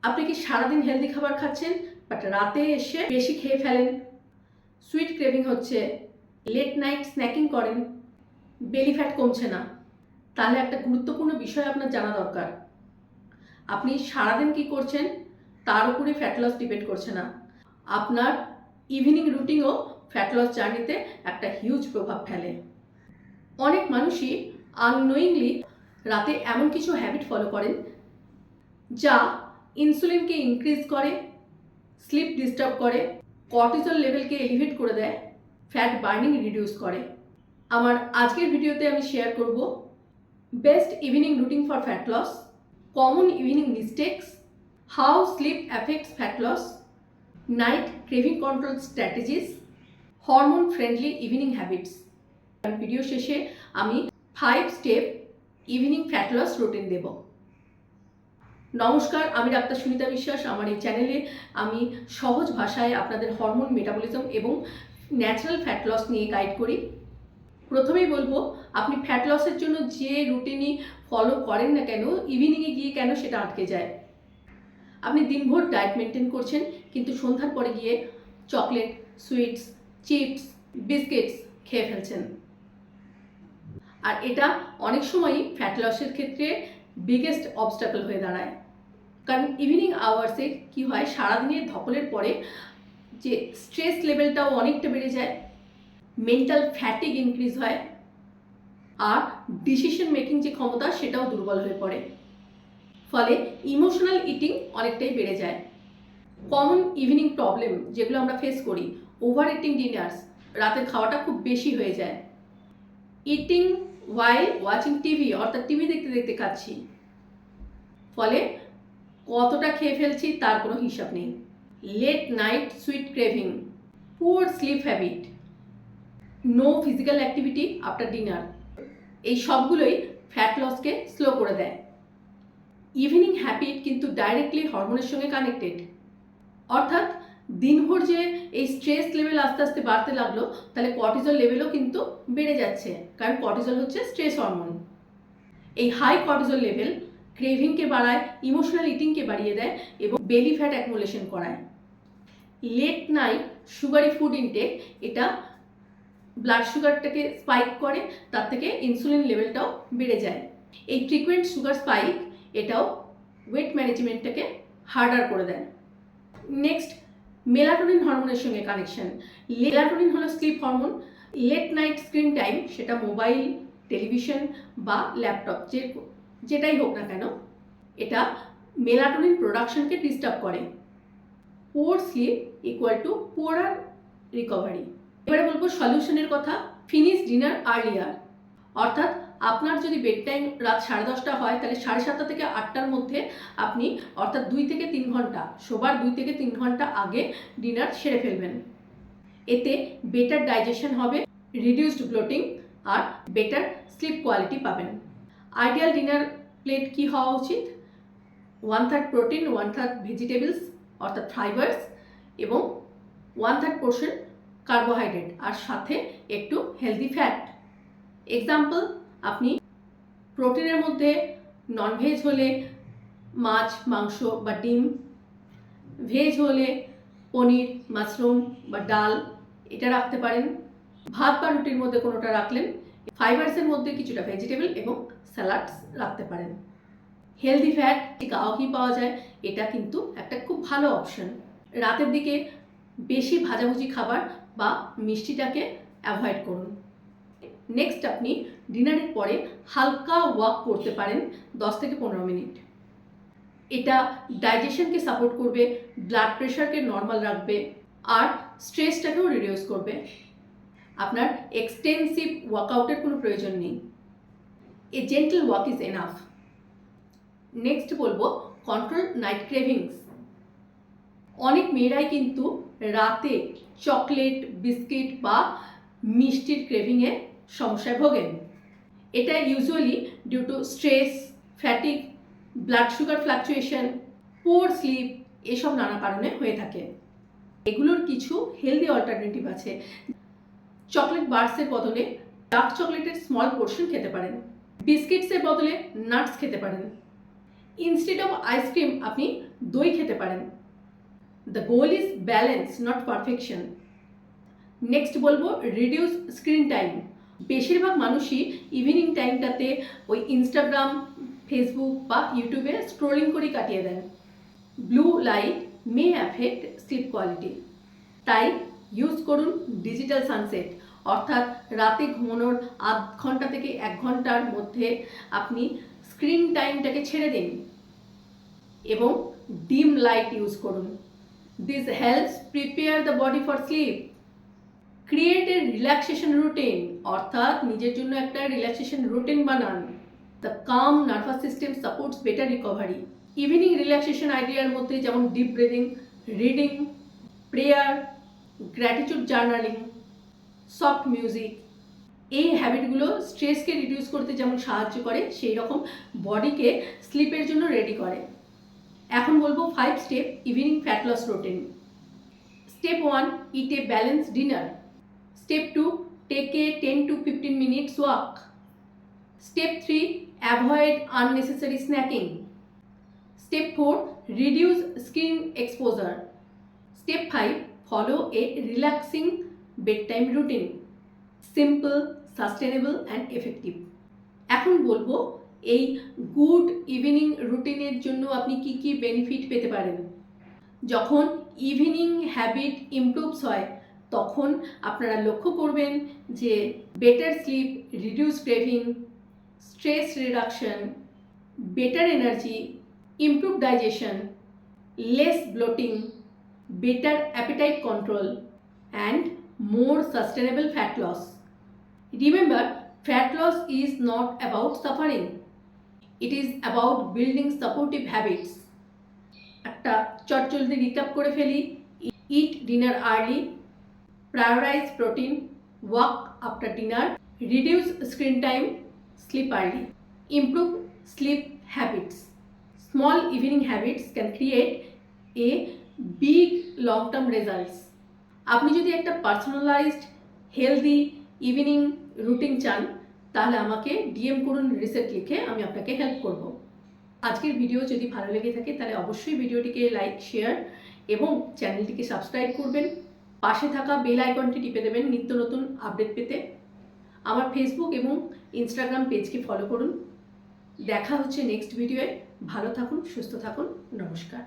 আপনি কি সারাদিন হেলদি খাবার খাচ্ছেন বাট রাতে এসে বেশি খেয়ে ফেলেন, সুইট ক্রেভিং হচ্ছে, লেট নাইট স্ন্যাকিং করেন, বেলি ফ্যাট কমছে না, তাহলে একটা গুরুত্বপূর্ণ বিষয় আপনার জানা দরকার। আপনি সারাদিন কি করছেন তার উপরে ফ্যাট লস ডিপেন্ড করছে না, আপনার ইভিনিং রুটিনও ফ্যাট লস জার্নিতে একটা হিউজ প্রভাব ফেলে। অনেক মানুষই আননোয়িংলি রাতে এমন কিছু হ্যাবিট ফলো করেন যা ইনসুলিনকে ইনক্রিজ করে, স্লিপ ডিস্টার্ব করে, কর্টিজল লেভেলকে এলিভেট করে দেয়, ফ্যাট বার্নিং রিডিউস করে। আমার আজকের ভিডিওতে আমি শেয়ার করব best evening routine for fat loss, common evening mistakes, how sleep affects fat loss, night craving control strategies, hormone friendly evening habits. Video শেষে আমি 5 step evening fat loss routine দেব। নমস্কার, আমি ডাক্তার সুনিতা বিশ্বাস। আমার এই চ্যানেলে আমি সহজ ভাষায় আপনাদের হরমোন, মেটাবলিজম এবং ন্যাচারাল ফ্যাট লস নিয়ে গাইড করি। প্রথমেই বলবো, আপনি ফ্যাট লসের জন্য যে রুটিনই ফলো করেন না কেন, ইভিনিংয়ে গিয়ে কেন সেটা আটকে যায়। আপনি দিনভর ডায়েট মেনটেন করছেন কিন্তু সন্ধ্যার পরে গিয়ে চকলেট, সুইটস, চিপস, বিস্কিটস খেয়ে ফেলছেন, আর এটা অনেক সময়ই ফ্যাট লসের ক্ষেত্রে বিগেস্ট অবস্টাকল হয়ে দাঁড়ায়। কারণ ইভিনিং আওয়ার্সে কী হয়, সারাদিনের ধকলের পরে যে স্ট্রেস লেভেলটাও অনেকটা বেড়ে যায়, মেন্টাল ফ্যাটিগ ইনক্রিজ হয়, আর ডিসিশন মেকিং যে ক্ষমতা সেটাও দুর্বল হয়ে পড়ে। ফলে ইমোশনাল ইটিং অনেকটাই বেড়ে যায়। কমন ইভিনিং প্রবলেম যেগুলো আমরা ফেস করি, ওভার ইটিং ডিনার্স, রাতের খাওয়াটা খুব বেশি হয়ে যায়, ইটিং ওয়াইল ওয়াচিং টিভি, অর্থাৎ টিভি দেখতে দেখতে খাচ্ছি, ফলে কতটা খেয়ে ফেলছি তার কোনো হিসাব নেই, late night sweet craving, poor sleep habit, no physical activity after dinner, এই সবগুলোই ফ্যাট লসকে স্লো করে দেয়। ইভিনিং হ্যাবিট কিন্তু ডাইরেক্টলি হরমোনের সঙ্গে কানেক্টেড, অর্থাৎ দিনভর যে এই স্ট্রেস লেভেল আস্তে আস্তে বাড়তে লাগলো, তাহলে কর্টিজল লেভেলও কিন্তু বেড়ে যাচ্ছে, কারণ কর্টিজল হচ্ছে স্ট্রেস হরমোন। এই হাই কর্টিজল লেভেল ক্রেভিংকে বাড়ায়, ইমোশনাল ইটিংকে বাড়িয়ে দেয় এবং বেলি ফ্যাট অ্যাকুমুলেশন করায়। Late night sugary food intake, এটা ব্লাড সুগারটাকে স্পাইক করে, তার থেকে ইনসুলিন লেভেলটাও বেড়ে যায়। এই ফ্রিকুয়েন্ট সুগার স্পাইক এটাও ওয়েট ম্যানেজমেন্টটাকে হার্ডার করে দেয়। নেক্সট, মেলাটোনিন হরমোনের সঙ্গে কানেকশন। মেলাটোনিন হলো sleep hormone. Late night screen time, সেটা মোবাইল, টেলিভিশন বা ল্যাপটপ, যেটাই হোক না কেন, এটা মেলাটোনিন প্রোডাকশনকে ডিস্টার্ব করে। Poor sleep equal to poor recovery. এবারে বলবো সলিউশনের কথা। ফিনিশ ডিনার আর্লিয়ার, অর্থাৎ আপনার যদি বেড টাইম রাত 10:30 হয়, তাহলে 7:30 থেকে 8টার মধ্যে আপনি, অর্থাৎ 2 থেকে 3 ঘন্টা, শোবার 2 থেকে 3 ঘন্টা আগে ডিনার সেরে ফেলবেন। এতে বেটার ডাইজেশন হবে, রিডিউসড ব্লোটিং আর বেটার স্লিপ কোয়ালিটি পাবেন। আইডিয়াল ডিনার প্লেট কি হওয়া উচিত? 1/3 প্রোটিন, 1/3 ভেজিটেবলস অর্থাৎ ফাইবার্স এবং 1/3 পোর্শন কার্বোহাইড্রেট, আর সাথে একটু হেলদি ফ্যাট। এক্সাম্পল, আপনি প্রোটিনের মধ্যে ননভেজ হলে মাছ, মাংস বা ডিম, ভেজ হলে পনির, মাশরুম বা ডাল, এটা রাখতে পারেন। ভাত বা রুটির মধ্যে কোনোটা রাখলেন। ফাইবার্সের মধ্যে কিছুটা ভেজিটেবল এবং স্যালাডস রাখতে পারেন। হেলদি ফ্যাট গাও ঘি পাওয়া যায়, এটা কিন্তু একটা খুব ভালো অপশন। রাতের দিকে বেশি ভাজাভুজি খাবার বা মিষ্টিটাকে অ্যাভয়েড করুন। নেক্সট, আপনি ডিনারের পরে হালকা ওয়াক করতে পারেন 10 থেকে 15 মিনিট। এটা ডাইজেশনকে সাপোর্ট করবে, ব্লাড প্রেশারকে নর্মাল রাখবে আর স্ট্রেসটাকেও রিডিউস করবে। আপনার এক্সটেন্সিভ ওয়ার্কআউটের কোনো প্রয়োজন নেই, a gentle walk is enough. Next বলবো কন্ট্রোল নাইট ক্রেভিংস। অনেক মেয়েরাই কিন্তু রাতে চকলেট, বিস্কিট বা মিষ্টির ক্রেভিংয়ে সমস্যায় ভোগেন। এটা usually due to stress, fatigue, blood sugar fluctuation, poor sleep, এসব নানা কারণে হয়ে থাকে। এগুলোর কিছু হেলদি অল্টারনেটিভ আছে। চকলেট বার্সের বদলে ডার্ক চকলেটের স্মল পোর্শন খেতে পারেন। বিস্কিটসের বদলে নাটস খেতে পারেন। ইনস্টেড অফ আইসক্রিম আপনি দই খেতে পারেন। The goal is balance, not perfection. Next বলবো রিডিউস স্ক্রিন টাইম। বেশিরভাগ মানুষই ইভিনিং টাইমটাতে ওই ইনস্টাগ্রাম, ফেসবুক বা ইউটিউবে স্ক্রোলিং করে কাটিয়ে দেন। ব্লু লাইট মে অ্যাফেক্ট স্লিপ কোয়ালিটি, তাই ইউজ করুন ডিজিটাল সানসেট, অর্থাৎ রাতে ঘুমানোর আধ ঘন্টা থেকে 1 ঘন্টার মধ্যে আপনি স্ক্রিন টাইমটাকে ছেড়ে দিন এবং ডিম লাইট ইউজ করুন। This helps prepare the body for sleep. Create a relaxation routine, অর্থাৎ নিজের জন্য একটা রিল্যাক্সেশন রুটিন বানান। The calm nervous system supports better recovery. Evening relaxation আইডিয়ার মধ্যে যেমন deep breathing, reading, prayer, gratitude journaling, soft music, এই হ্যাবিটগুলো স্ট্রেসকে রিডিউস করতে যেমন সাহায্য করে, সেই রকম বডিকে স্লিপের জন্য রেডি করে। এখন বলবো 5 step evening fat loss routine. Step 1, eat a balance dinner. Step 2, take a 10 to 15 minutes walk. Step 3, avoid unnecessary snacking. Step 4, reduce screen exposure. Step 5, follow a relaxing bedtime routine. Simple, sustainable and effective. এখন বলবো এই good evening রুটিনের জন্য আপনি কি কি benefit পেতে পারেন। যখন ইভিনিং হ্যাবিট ইমপ্রুভস হয় তখন আপনারা লক্ষ্য করবেন যে better sleep, reduce craving, stress reduction, better energy, improve digestion, less bloating, better appetite control and more sustainable fat loss. Remember, fat loss is not about suffering. It is about building supportive habits. একটা চটজলদি recap করে ফেলি। Eat dinner early, prioritize protein, walk after dinner, reduce screen time, sleep early, improve sleep habits. Small evening habits can create a big long term results. আপনি যদি একটা personalised healthy evening routine চান তাহলে আমাকে DM করুন reset লিখে, আমি আপনাকে হেল্প করব। আজকের ভিডিও যদি ভালো লেগে থাকে তাহলে অবশ্যই ভিডিওটিকে লাইক, শেয়ার এবং চ্যানেলটিকে সাবস্ক্রাইব করবেন। পাশে থাকা বেল আইকনটি টিপে দেবেন নিত্য নতুন আপডেট পেতে। আমার ফেসবুক এবং ইনস্টাগ্রাম পেজকে ফলো করুন। দেখা হচ্ছে নেক্সট ভিডিওয়ে। ভালো থাকুন, সুস্থ থাকুন, নমস্কার।